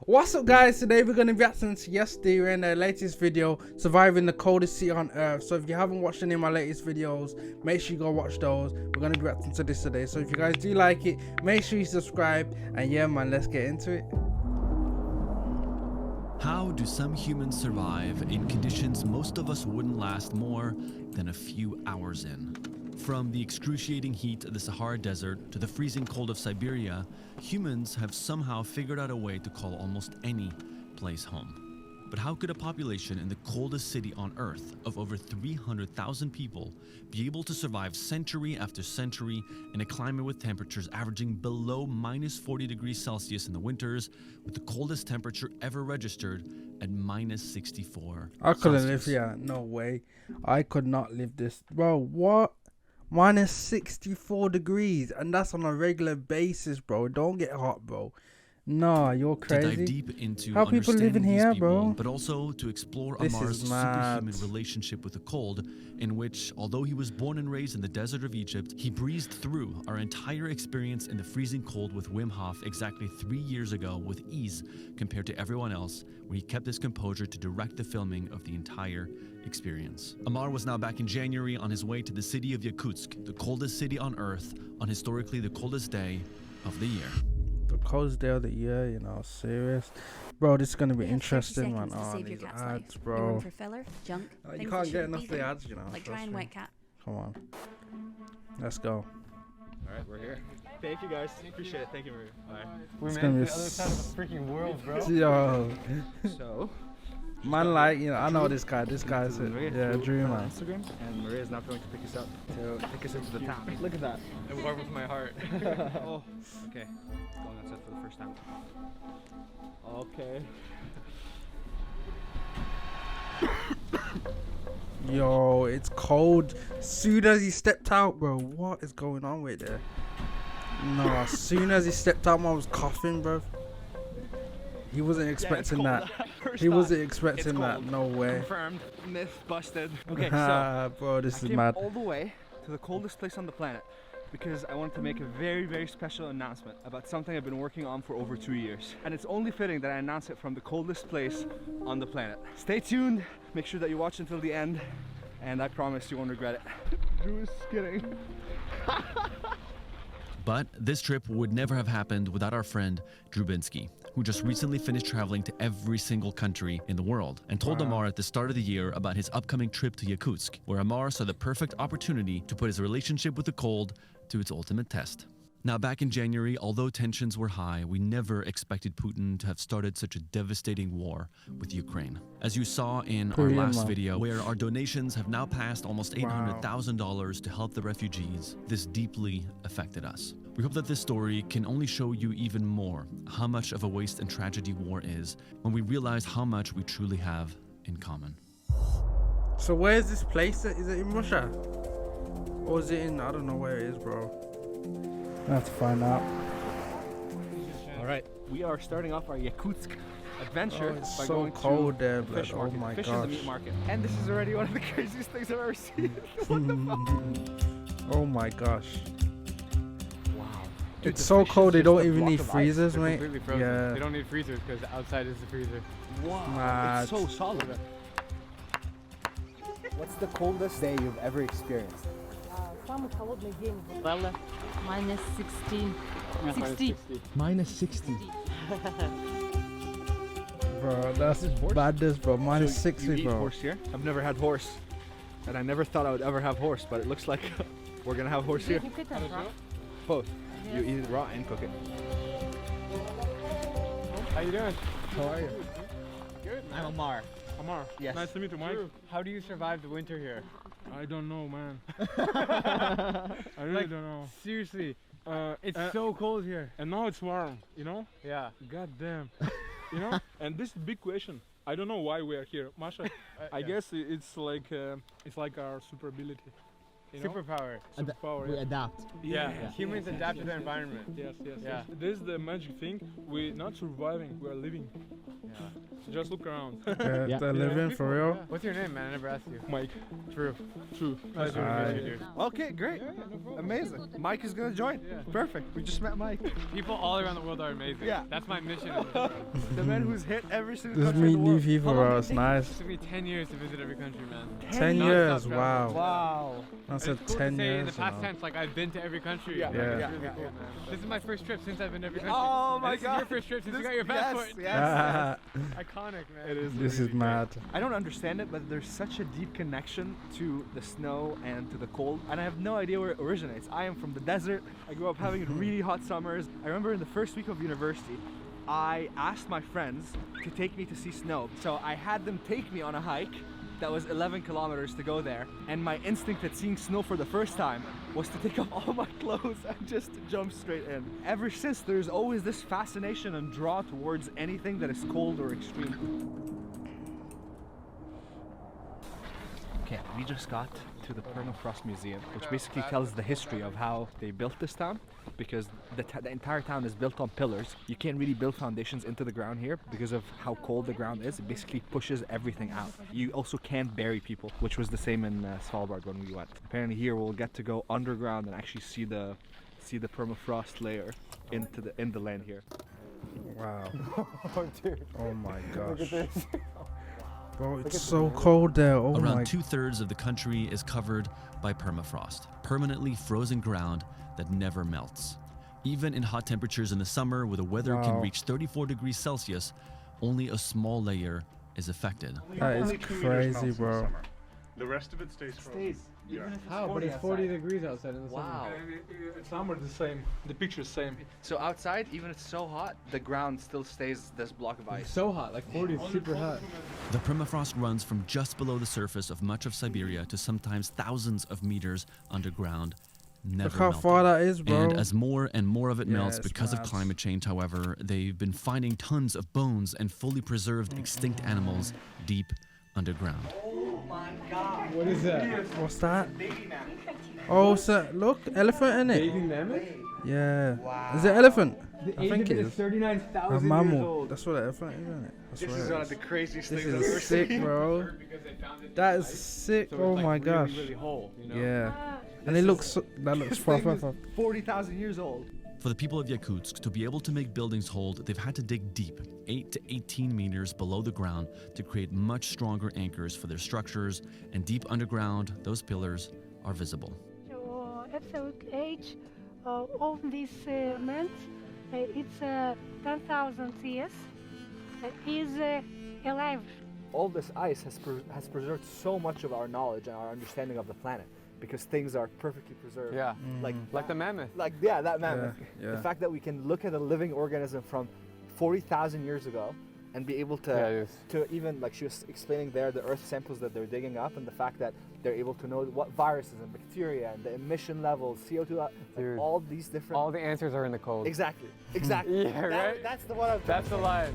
What's up guys, today we're going to be reacting to yesterday in the latest video, surviving the coldest city on earth. So if you haven't watched any of my latest videos, make sure you go watch those. We're going to be reacting to this today, so if you guys do like it, make sure you subscribe, and yeah man, let's get into it. How do some humans survive in conditions most of us wouldn't last more than a few hours in? From the excruciating heat of the Sahara Desert to the freezing cold of Siberia, humans have somehow figured out a way to call almost any place home. But how could a population in the coldest city on Earth of over 300,000 people be able to survive century after century in a climate with temperatures averaging below minus 40 degrees Celsius in the winters, with the coldest temperature ever registered at minus 64 I couldn't Celsius? live here, no way. I could not live this, bro. What? Minus 64 degrees, and that's on a regular basis, bro. Don't get hot, bro. Nah, you're crazy. To dive deep into how people living here, people, bro, but also to explore this Ammar's is mad. superhuman relationship with the cold, in which, although he was born and raised in the desert of Egypt, he breezed through our entire experience in the freezing cold with Wim Hof exactly 3 years ago with ease compared to everyone else, where he kept his composure to direct the filming of the entire experience. Ammar was now back in January on his way to the city of Yakutsk, the coldest city on Earth, on historically the coldest day of the year. The coldest day of the year, you know, serious. Bro, this is going to be interesting, man. Oh, these ads, bro. For filler, junk, You can't get enough of the ads, you know. like dry and wet cat. Come on. Let's go. Alright, we're here. Thank you guys. Appreciate it. Thank you, Maria. Bye. We're it's gonna be the other side of the freaking world, bro. Yo. So, man, like, you know, I know this guy. This guy's it. Yeah, Drew, man. Instagram, and Maria's not going to pick us up to take us into the town. Look at that. It warms my heart. Oh, okay. Going outside for the first time. Okay. Yo, it's cold. Soon as he stepped out, bro. What is going on with there? No, as soon as he stepped out, man was coughing, bro. He wasn't expecting that. He wasn't expecting that. No way. Confirmed. Myth busted. Okay, so bro, this I is came mad. all the way to the coldest place on the planet because I wanted to make a very, very special announcement about something I've been working on for over 2 years. And it's only fitting that I announce it from the coldest place on the planet. Stay tuned. Make sure that you watch until the end, and I promise you won't regret it. Drew is kidding. But this trip would never have happened without our friend Drubinski, who just recently finished traveling to every single country in the world and told Ammar at the start of the year about his upcoming trip to Yakutsk, where Ammar saw the perfect opportunity to put his relationship with the cold to its ultimate test. Now, back in January, although tensions were high, we never expected Putin to have started such a devastating war with Ukraine. As you saw in our last video, where our donations have now passed almost $800,000 to help the refugees, this deeply affected us. We hope that this story can only show you even more how much of a waste and tragedy war is when we realize how much we truly have in common. So where is this place? Is it in Russia? Or is it in, I don't know where it is, bro. I have to find out. Alright, we are starting off our Yakutsk adventure it's by so going cold to there, the fish blood. market. Oh my Fish gosh. is the meat market. And this is already one of the craziest things I've ever seen. What the fuck? Oh my gosh. Wow. It's so cold they don't even need freezers, mate. Yeah. They don't need freezers because outside is the freezer. Wow. Mad. It's so solid. What's the coldest day you've ever experienced? Самый холодный день. Minus 16. 60. Minus 60. Bro, that's badness, bro. Minus So 60, you eat bro. horse here? I've never had horse. And I never thought I would ever have horse, but it looks like we're gonna have horse here. You cook it raw. Both. You eat it raw and cook it. How you doing? How are you? Good. I'm Ammar. Ammar. Yes. Nice to meet you, Mike. How do you survive the winter here? I don't know, man. I really don't know. Seriously, it's so cold here. And now it's warm, you know? Yeah. God damn. You know? And this is a big question. I don't know why we are here. Masha, I guess it's like our super ability. You know? Superpower. Superpower. We Yeah. adapt. Yeah. Humans adapt to their environment. Yes, yes, Yeah. yes. This is the magic thing. We're not surviving, we are living. Yeah. So just look around. Yeah. They're living for real. What's your name, man? I never asked you. Mike. True. True. Nice to Alright. meet you, dude. Okay, great. Amazing. Mike is gonna join. Yeah. Perfect. We just met Mike. People all around the world are amazing. Yeah. That's my mission. in this world. The man who's hit every single Just country in meet the new world. people, How long bro. did It's it take? nice. It took me 10 years to visit every country, man. 10 Non-stop years, travel. wow. Wow. I It's said cool 10 to say in the years. past you know. tense, like I've been to every country. Yeah, It's yeah, really yeah, cool, yeah. man. This is my first trip since I've been to every country. Oh And my this is god. your first trip since you This- got your passport. Yes, yes. Iconic, man. It is. This is mad. I don't understand it, but there's such a deep connection to the snow and to the cold, and I have no idea where it originates. I am from the desert. I grew up having really hot summers. I remember in the first week of university, I asked my friends to take me to see snow. So I had them take me on a hike that was 11 kilometers to go there, and my instinct at seeing snow for the first time was to take off all my clothes and just jump straight in. Ever since, there's always this fascination and draw towards anything that is cold or extreme. Okay, we just got to the Permafrost Museum, which basically tells the history of how they built this town, because the entire town is built on pillars. You can't really build foundations into the ground here because of how cold the ground is. It basically pushes everything out. You also can't bury people, which was the same in Svalbard when we went. Apparently here we'll get to go underground and actually see the permafrost layer in the land here. Wow. Oh, dude. Oh my Look gosh. at this. Bro, it's so cold there. Oh Around my. 2/3 of the country is covered by permafrost, permanently frozen ground that never melts. Even in hot temperatures in the summer where the weather can Wow. reach 34 degrees Celsius, only a small layer is affected. That is crazy, bro. The rest of it stays frozen. Yeah. How? But it's 40 degrees outside in the Wow. It's somewhere the same. The picture's same. So outside, even if it's so hot, the ground still stays this block of ice. So hot, like 40 is super hot. The permafrost runs from just below the surface of much of Siberia to sometimes thousands of meters underground, never Look how melting. far that is, bro. And as more and more of it Yeah, melts it's because of mad. climate change, however, they've been finding tons of bones and fully preserved extinct animals deep underground. What is that? What's that? Oh, so look, elephant in it. Baby mammoth? Yeah. Is it elephant? The I age think of it it is. is 39,000 A years mammal. old. That's what an elephant is, isn't it? That's This what is it one of the craziest This things I've ever is sick, seen. bro. Because they found it That in is ice, sick. so Oh it's, like, my really, gosh. really whole, you know? Yeah. And This it is- looks. That looks This far, thing far, is far. 40,000 years old. For the people of Yakutsk to be able to make buildings hold, they've had to dig deep, 8 to 18 meters below the ground, to create much stronger anchors for their structures, and deep underground, those pillars are visible. So absolute age of this man, it's 10,000 years, is alive. All this ice has preserved so much of our knowledge and our understanding of the planet because things are perfectly preserved. Yeah, Like the mammoth. that mammoth. Yeah, The yeah. fact that we can look at a living organism from 40,000 years ago and be able to even, like she was explaining there, the earth samples that they're digging up, and the fact that they're able to know what viruses and bacteria and the emission levels, CO2, like Dude. all these different. All the answers are in the cold. Exactly. Yeah, right? That's the one. I'm That's the line.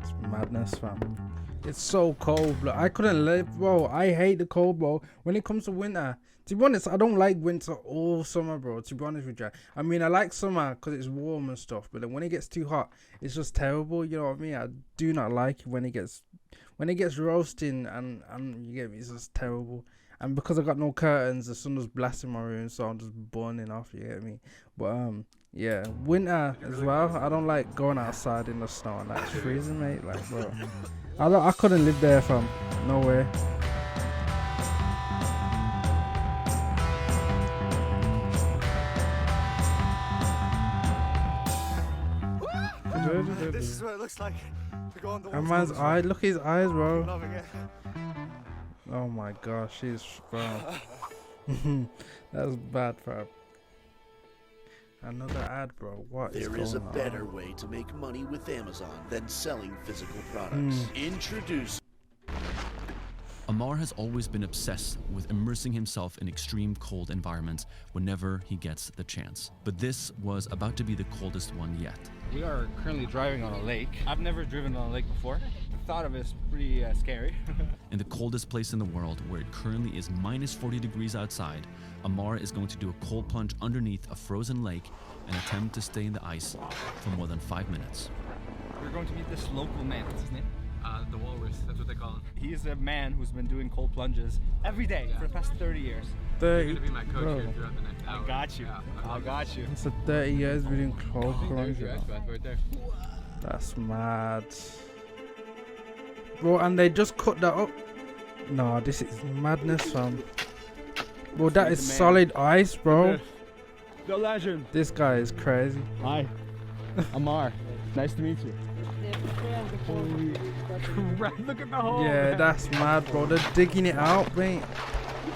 It's madness, fam. It's so cold, bro. I couldn't live, bro. I hate the cold, bro. When it comes to winter, to be honest, I don't like winter or summer, bro. To be honest with you, I mean, I like summer because it's warm and stuff. But then when it gets too hot, it's just terrible. You know what I mean? I do not like it when it gets roasting and you get me. It's just terrible. And because I got no curtains, the sun was blasting my room, so I'm just burning off. You get me? But yeah, winter as well. I don't like going outside in the snow and that's freezing, mate. Like, bro, I couldn't live there, fam. No way. This is what it looks like to go on the A man's eyes. Look at his eyes, bro. Loving it. Oh my gosh, he's bro. That's bad, fam. Another ad, bro. What is There is a going better on? way to make money with Amazon than selling physical products. Introduce Ammar has always been obsessed with immersing himself in extreme cold environments whenever he gets the chance. But this was about to be the coldest one yet. We are currently driving on a lake. I've never driven on a lake before. The thought of it is pretty scary. In the coldest place in the world, where it currently is minus 40 degrees outside, Ammar is going to do a cold plunge underneath a frozen lake and attempt to stay in the ice for more than 5 minutes. We're going to meet this local man. What's his name? The walrus, that's what they call him. He's a man who's been doing cold plunges every day for the past 30 years. You're gonna be my coach here throughout the next hour. I got you. Yeah, I got you. It's a 30 years we've been cold There's plunge. your ice bath right there. That's mad. Bro, and they just cut that up. No, this is madness, fam. Bro, that is solid ice, bro. The legend. This guy is crazy. Hi. Ammar. Nice to meet you. Look at the hole. Yeah, that's mad, bro. They're digging it out, mate.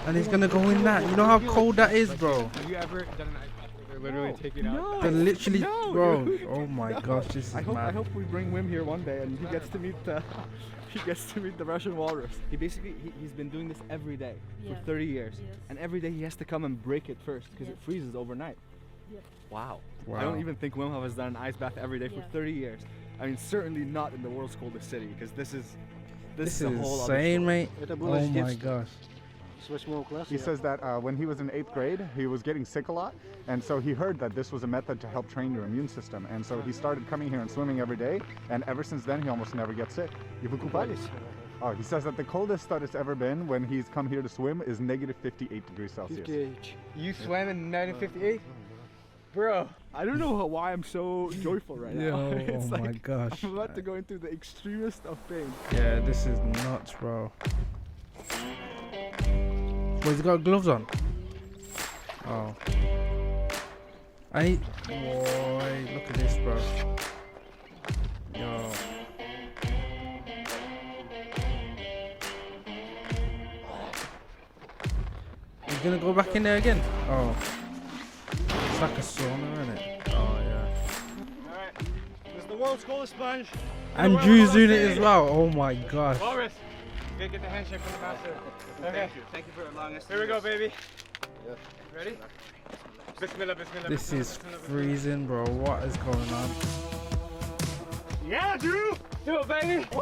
And he's gonna go in that. You know how cold that is, bro? Have you ever done an ice bath where they're literally taking out? They're literally, bro. Oh my gosh, this is I mad. hope we bring Wim here one day and he gets to meet the Russian walrus. He's been doing this every day for 30 years. Yes. And every day he has to come and break it first because it freezes overnight. Yep. Wow. Wow. I don't even think Wim Hof has done an ice bath every day for 30 years. I mean, certainly not in the world's coldest city because this is This a is whole other insane, story. mate. Oh my gosh. He says that when he was in 8th grade, he was getting sick a lot, and so he heard that this was a method to help train your immune system, and so he started coming here and swimming every day, and ever since then he almost never gets sick. Oh, he says that the coldest that it's ever been when he's come here to swim is negative 58 degrees Celsius. You swam in 1958? Bro, I don't know why I'm so joyful right now. Yo, It's oh my like gosh. I'm about to go into the extremest of pain. Yeah, this is nuts, bro. Well, he's got gloves on. Oh. Boy, look at this, bro. Yo. He's gonna go back in there again. Oh. It's like a sauna, isn't it? Oh, yeah. Alright, this is the world's coldest plunge. And Drew's doing it as well. Oh my gosh. Walrus, you gotta get the handshake from the master. Okay. Thank you for allowing us. Here we go, baby. Ready? Bismillah, bismillah. This bismillah, is bismillah, bismillah. freezing, bro. What is going on? Yeah, Drew! Do it, baby! Woo!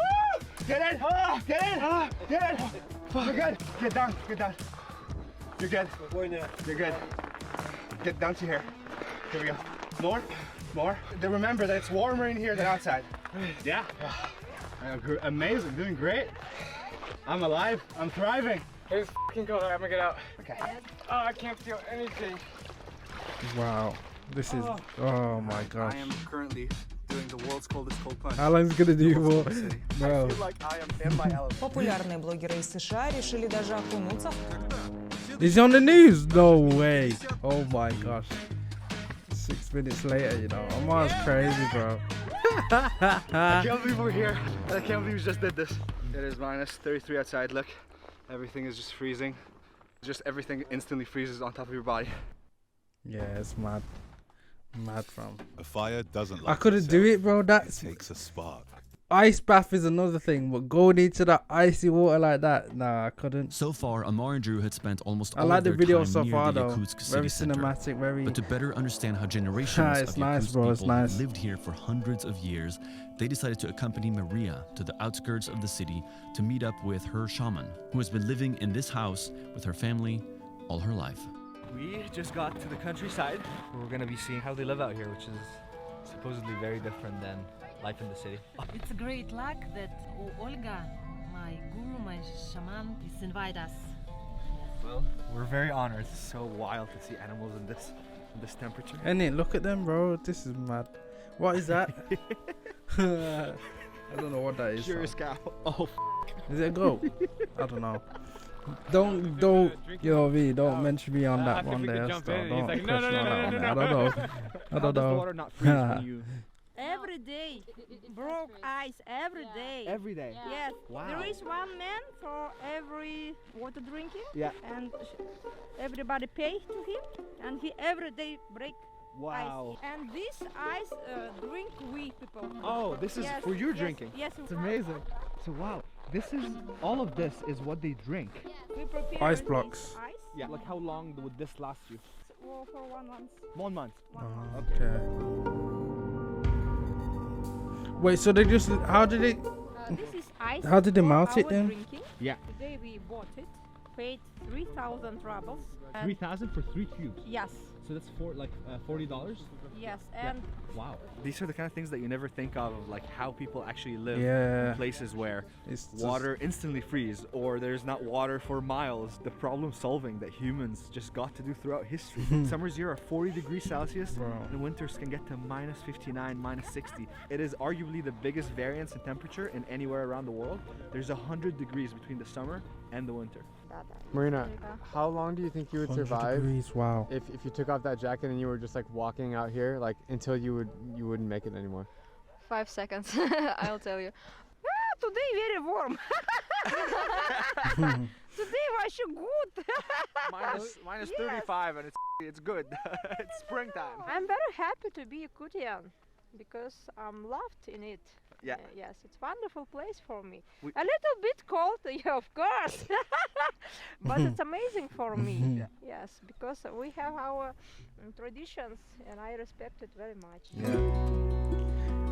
Get in! Get in! Get in! You're good. Get down. Get down. You're good. You're good. Get down to here. Here we go. More. More. Then remember that it's warmer in here than outside. Yeah. Amazing. Doing great. I'm alive. I'm thriving. It's f***ing cold. I'm gonna get out. Okay. Oh, I can't feel anything. Wow. This is. Oh my gosh. I am currently doing the world's coldest cold plunge. How long is it gonna do for? I Bro. feel like I am in my element. Популярные блогеры из США решили даже окунуться. Is he on the news? No way. Oh my gosh. 6 minutes later, you know. Ammar's crazy, bro. I can't believe we're here. I can't believe we just did this. It is minus 33 outside. Look, everything is just freezing. Just everything instantly freezes on top of your body. Yeah, it's mad. Mad, fam. A fire doesn't. I couldn't do it, bro. That's. It takes a spark. Ice bath is another thing, but going into that icy water like that, nah, I couldn't. So far, Ammar and Drew had spent almost I all like of the their video time so near far the though. Yakutsk Very city center. cinematic, very. But to better understand how generations It's of nice, Yakutsk bro, it's people nice. lived here for hundreds of years, they decided to accompany Maria to the outskirts of the city to meet up with her shaman, who has been living in this house with her family all her life. We just got to the countryside. We're gonna be seeing how they live out here, which is supposedly very different than life in the city. It's a great luck that Olga, my guru, my shaman, is invite us. Well, we're very honored. It's so wild to see animals in this temperature. And it, look at them, bro. This is mad. What is that? I don't know what that is. Curious fam. cow. Oh, Is it a goat? I don't know. Don't, you know me, don't mention me on that one there. Don't like, question on that one there. I don't know. I how don't does the know. water not freeze when you... Every day, broke ice every day. Every day? Yes. Wow. There is one man for every water drinking. Yeah. And everybody pay to him, and he every day break Wow. ice. And this ice drink we people. Oh, this is Yes, for your yes, drinking? Yes. It's amazing. So wow, all of this is what they drink. We prepare Ice this blocks. Ice. Yeah. Like how long would this last you? For 1 month. 1 month. Okay. Wait, so they just, how did it? This is ice. How did they for mount it our then? Drinking. Yeah. Today we bought it, paid 3,000 rubles. and 3,000 for 3 cubes. Yes. So that's $40. Yes, and Wow. These are the kind of things that you never think of like how people actually live Yeah. in places where It's just- water instantly freeze or there's not water for miles. The problem solving that humans just got to do throughout history. Summers here are 40 degrees Celsius Bro. and winters can get to minus 59, minus 60. It is arguably the biggest variance in temperature in anywhere around the world. There's 100 degrees between the summer and the winter. Marina, how long do you think you would 100 survive degrees, wow. if you took off that jacket and you were just like walking out here, like until you wouldn't make it anymore? 5 seconds, I'll tell you. today very warm. Today was so good. minus Yes. 35 and it's good. It's springtime. I'm very happy to be Yakutian because I'm loved in it. Yeah. Yes, it's wonderful place for me. We- A little bit cold, yeah, of course, but it's amazing for me. Yes, because we have our traditions and I respect it very much.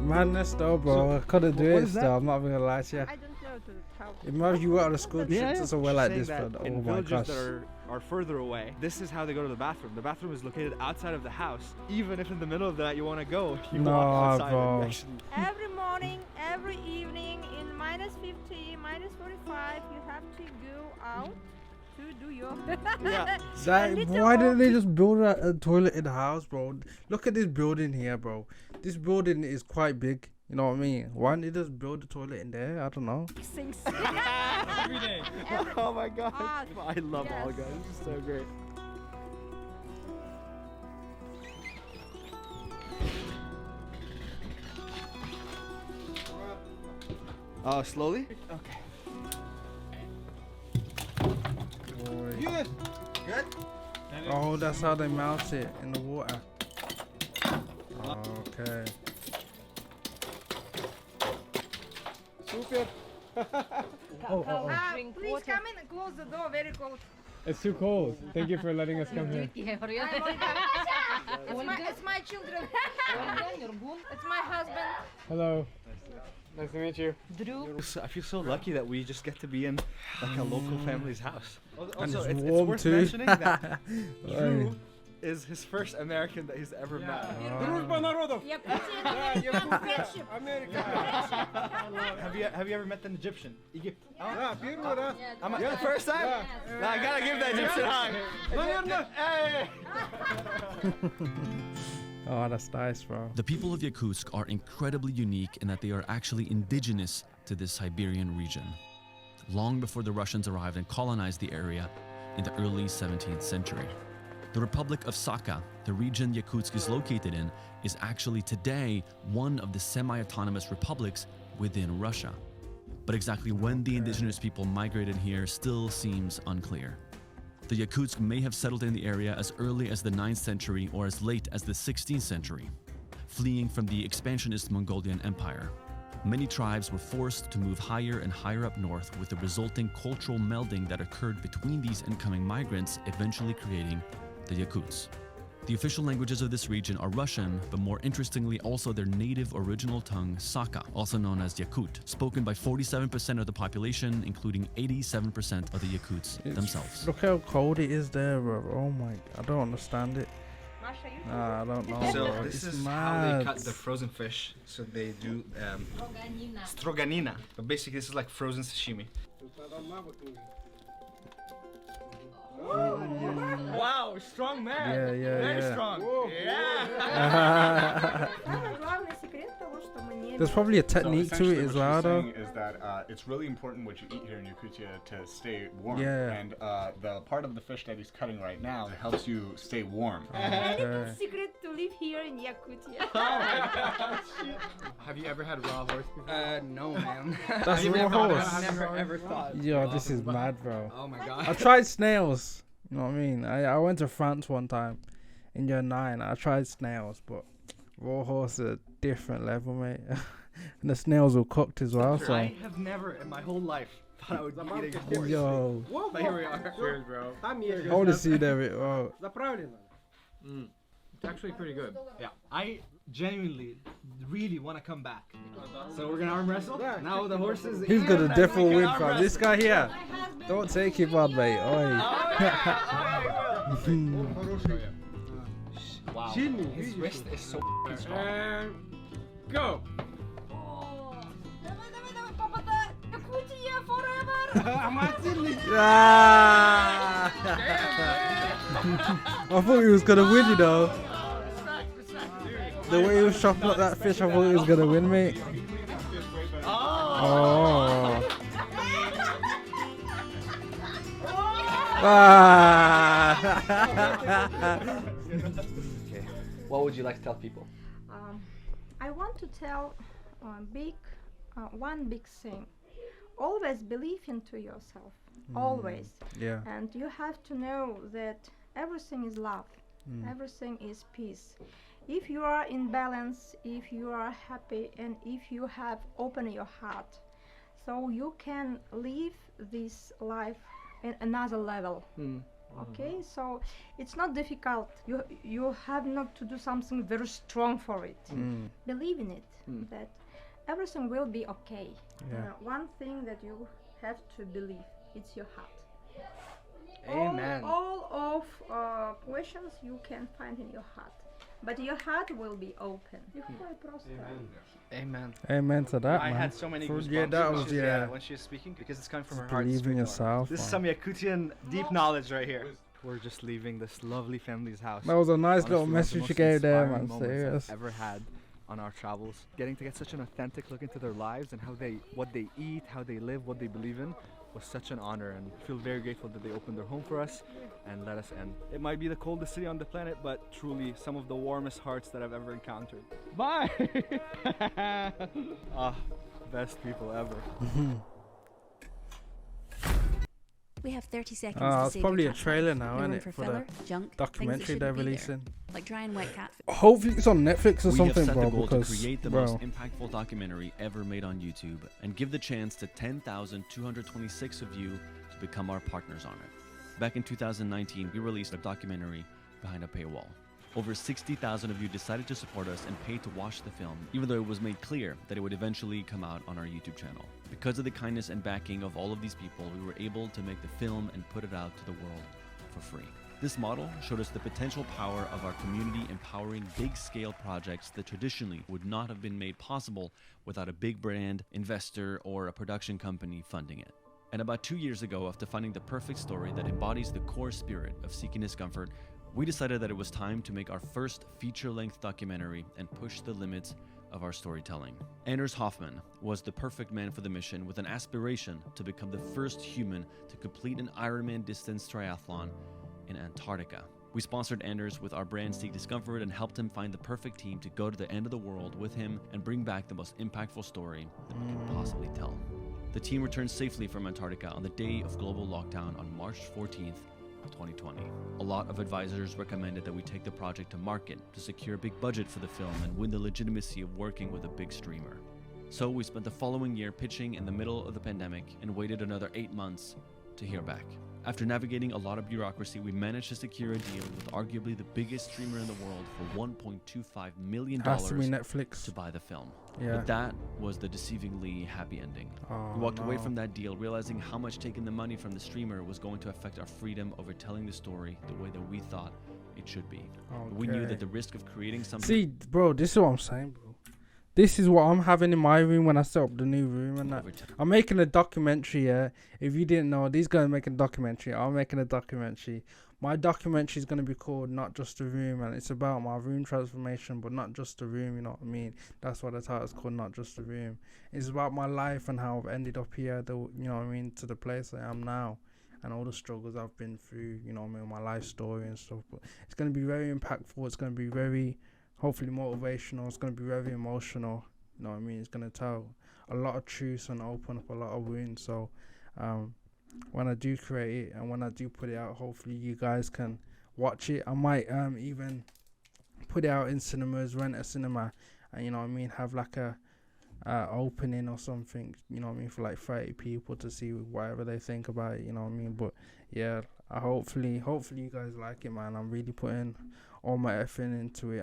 Madness though, bro. I couldn't do what it is that? still. I'm not gonna lie to you. I don't know how. Imagine you were on a school trip to somewhere like Saying this, that but in oh my villages gosh. that are further away, this is how they go to the bathroom. The bathroom is located outside of the house. Even if in the middle of the night you want to go, you walk outside bro. and you actually Every morning, every evening, in minus 50, minus 45, you have to go out to do your. Yeah. Why didn't they just build a toilet in the house, bro? Look at this building here, bro. This building is quite big. You know what I mean? Why didn't they just build a toilet in there? I don't know. Things. every day. Oh my god. I love yes. Olga. This is so great. Slowly? Okay. Good. Good? Oh, that's how they mount it in the water. Okay. Super. Please come in and close the door. Very cold. It's too cold. Thank you for letting us come here. It's my children. It's my husband. Hello. Nice to meet you. I feel so lucky that we just get to be in like a local family's house. Also, it's it's warm worth too. mentioning that Right. Drew is his first American that he's ever met. Have you ever met an Egyptian? Egypt. The first time? Nah, I gotta give the Egyptian a hug. Oh, that's nice, bro. The people of Yakutsk are incredibly unique in that they are actually indigenous to this Siberian region, long before the Russians arrived and colonized the area in the early 17th century. The Republic of Sakha, the region Yakutsk is located in, is actually today one of the semi-autonomous republics within Russia. But exactly when the indigenous people migrated here still seems unclear. The Yakutsk may have settled in the area as early as the 9th century or as late as the 16th century, fleeing from the expansionist Mongolian Empire. Many tribes were forced to move higher and higher up north, with the resulting cultural melding that occurred between these incoming migrants, eventually creating the Yakuts. The official languages of this region are Russian, but more interestingly also their native original tongue, Sakha, also known as Yakut, spoken by 47% of the population, including 87% of the Yakuts themselves. Look how cold it is there, bro. Oh my, I don't understand it. Nah, I don't know. So bro. this It's is how mad. they cut the frozen fish. So they do stroganina. But basically this is like frozen sashimi. Wow, strong man. Very strong. Yeah. There's probably a technique to it as well, though. Is that it's really important what you eat here in Yakutia to stay warm. Yeah. And the part of the fish that he's cutting right now helps you stay warm. Any secret to live here in Yakutia? Have you ever had raw horse before? No, man. That's raw horse. I never ever thought. Yo, this is mad, bro. Oh my god. I tried snails. You know what I mean? I went to France one time in year 9. I tried snails, but raw horse is a different level, mate. And the snails were cooked as well. So I have never in my whole life thought I would be eating horse. yo, But here we are. Cheers, bro. I want to see that bit. Oh. It's actually pretty good. Yeah, I genuinely really want to come back. So we're gonna arm wrestle. Now the horses. He's got a different win from this guy here. Don't take it bad, mate. Oi. Wow. His wrist is so strong. And go. Ah! I thought he was gonna win, you know. The way he was chopping up that fish, I thought he was gonna win, mate. Oh. Ah. Okay. What would you like to tell people? I want to tell one big thing. Always believe into yourself. Always. Yeah. And you have to know that everything is love. Everything is peace. If you are in balance, if you are happy, and if you have opened your heart, so you can live this life in another level. Okay, so it's not difficult. You have not to do something very strong for it. Believe in it, that everything will be okay. One thing that you have to believe, it's your heart. Amen. All of questions you can find in your heart, but your heart will be open. Amen. Amen to that, I man. had so many goosebumps Yeah, that was, when she was speaking, because it's coming from her heart. Believe in yourself. This is some Yakutian deep knowledge right here. We're just leaving this lovely family's house. That was a nice Honestly, little one of the message most you gave there, inspiring man. moments Serious. I've ever had on our travels. Getting to get such an authentic look into their lives and what they eat, how they live, what they believe in was such an honor, and I feel very grateful that they opened their home for us and let us in. It might be the coldest city on the planet, but truly some of the warmest hearts that I've ever encountered. Bye! Best people ever. We have 30 seconds Oh, to it's save probably your a cat's trailer life. now, No isn't room it? for For filler, the junk, documentary things that they're shouldn't be there, releasing. like dry and wet cat food. Hopefully it's on Netflix or We something, have set bro. the goal to Because, create the bro, most impactful documentary ever made on YouTube and give the chance to 10,226 of you to become our partners on it. Back in 2019, we released a documentary behind a paywall. Over 60,000 of you decided to support us and paid to watch the film, even though it was made clear that it would eventually come out on our YouTube channel. Because of the kindness and backing of all of these people, we were able to make the film and put it out to the world for free. This model showed us the potential power of our community empowering big-scale projects that traditionally would not have been made possible without a big brand, investor, or a production company funding it. And about 2 years ago, after finding the perfect story that embodies the core spirit of seeking discomfort, we decided that it was time to make our first feature-length documentary and push the limits of our storytelling. Anders Hoffman was the perfect man for the mission, with an aspiration to become the first human to complete an Ironman distance triathlon in Antarctica. We sponsored Anders with our brand Seek Discomfort and helped him find the perfect team to go to the end of the world with him and bring back the most impactful story that we could possibly tell. The team returned safely from Antarctica on the day of global lockdown on March 14th, 2020. A lot of advisors recommended that we take the project to market to secure a big budget for the film and win the legitimacy of working with a big streamer. So we spent the following year pitching in the middle of the pandemic and waited another 8 months to hear back. After navigating a lot of bureaucracy, we managed to secure a deal with arguably the biggest streamer in the world for $1.25 million Has to be Netflix to buy the film. Yeah. But that was the deceivingly happy ending. Oh, we walked away no. from that deal realizing how much taking the money from the streamer was going to affect our freedom over telling the story the way that we thought it should be. We knew Okay. that the risk of creating something... See, bro, this is what I'm saying, bro. This is what I'm having in my room when I set up the new room and that. I'm making a documentary, yeah. If you didn't know, these guys are making a documentary. I'm making a documentary. My documentary is going to be called Not Just a Room, and it's about my room transformation, but not just a room, you know what I mean? That's why the title's called Not Just a Room. It's about my life and how I've ended up here, you know what I mean, to the place I am now, and all the struggles I've been through, you know what I mean, my life story and stuff. But it's going to be very impactful. It's going to be very... hopefully motivational. It's going to be very emotional, you know what I mean? It's going to tell a lot of truths and open up a lot of wounds. So when I do create it and when I do put it out, hopefully you guys can watch it. I might even put it out in cinemas, rent a cinema, and you know what I mean, have like a opening or something, you know what I mean, for like 30 people to see whatever they think about it, you know what I mean? But yeah, hopefully you guys like it, man. I'm really putting all my effort into it.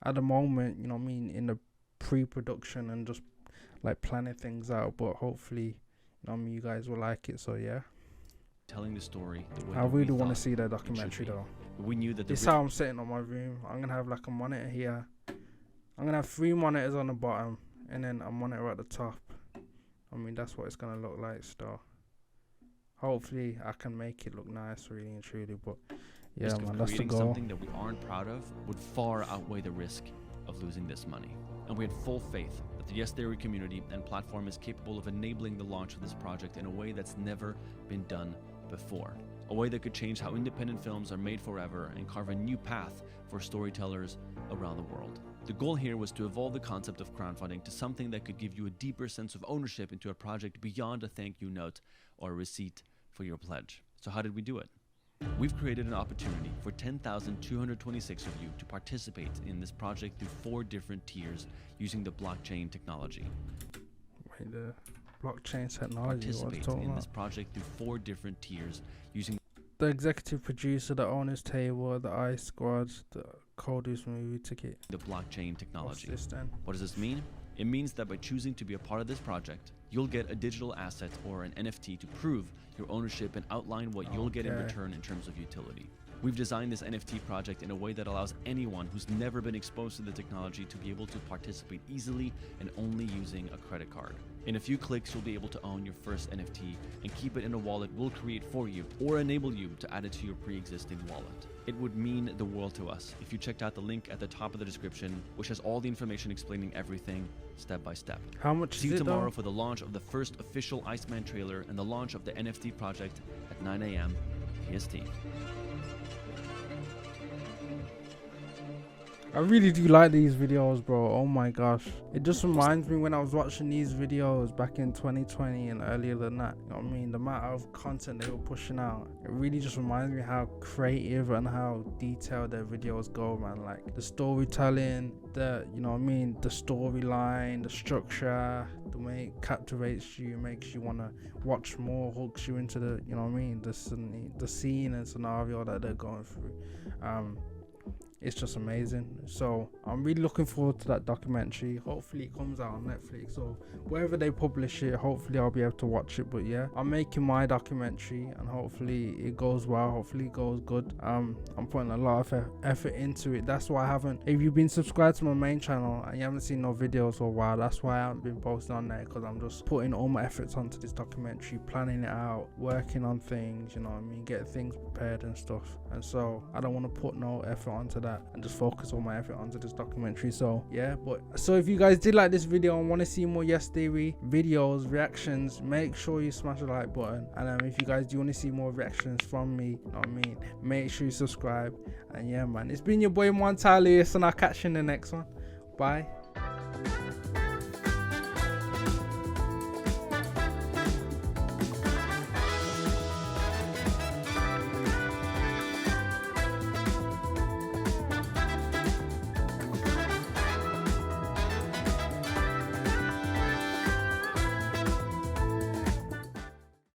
at the moment, you know what I mean, in the pre-production and just like planning things out, but hopefully, you know what I mean, you guys will like it. So yeah, telling the story the way I really want to see that documentary though. We knew that this is how I'm setting up my room. I'm gonna have like a monitor here. I'm gonna have 3 monitors on the bottom and then a monitor at the top. I mean, that's what it's gonna look like still. Hopefully I can make it look nice, really and truly, but yeah, man, that's the goal. Something that we aren't proud of would far outweigh the risk of losing this money. And we had full faith that the Yes Theory community and platform is capable of enabling the launch of this project in a way that's never been done before. A way that could change how independent films are made forever and carve a new path for storytellers around the world. The goal here was to evolve the concept of crowdfunding to something that could give you a deeper sense of ownership into a project beyond a thank you note or a receipt for your pledge. So how did we do it? We've created an opportunity for 10,226 of you to participate in this project through 4 different tiers using the blockchain technology. Wait, the blockchain technology. Participate in this project through 4 different tiers using the executive producer, the owners table, the ice squad, the Coldest movie ticket. The blockchain technology. What's this then? What does this mean? It means that by choosing to be a part of this project, you'll get a digital asset or an NFT to prove your ownership and outline what you'll get in return in terms of utility. We've designed this NFT project in a way that allows anyone who's never been exposed to the technology to be able to participate easily and only using a credit card. In a few clicks, you'll be able to own your first NFT and keep it in a wallet we'll create for you or enable you to add it to your pre-existing wallet. It would mean the world to us if you checked out the link at the top of the description, which has all the information explaining everything step by step. How much See is you it tomorrow though? for the launch of the first official Iceman trailer and the launch of the NFT project at 9 a.m. PST. I really do like these videos, bro. Oh my gosh. It just reminds me when I was watching these videos back in 2020 and earlier than that. You know what I mean? The amount of content they were pushing out. It really just reminds me how creative and how detailed their videos go, man. Like the storytelling, you know what I mean? The storyline, the structure, the way it captivates you, makes you want to watch more, hooks you into the, you know what I mean? The scene and scenario that they're going through. It's just amazing. So I'm really looking forward to that documentary. Hopefully it comes out on Netflix or wherever they publish it. Hopefully I'll be able to watch it. But yeah, I'm making my documentary and hopefully it goes well. Hopefully it goes good. I'm putting a lot of effort into it. That's why I haven't, if you've been subscribed to my main channel and you haven't seen no videos for a while, that's why I haven't been posting on there, because I'm just putting all my efforts onto this documentary, planning it out, working on things, you know what I mean, getting things prepared and stuff. And so I don't want to put no effort onto that and just focus all my effort onto this documentary. So yeah, so if you guys did like this video and want to see more Yes Theory videos, reactions, make sure you smash the like button. And if you guys do want to see more reactions from me, you know what I mean, make sure you subscribe. And yeah, man, it's been your boy Montell, and I'll catch you in the next one. Bye.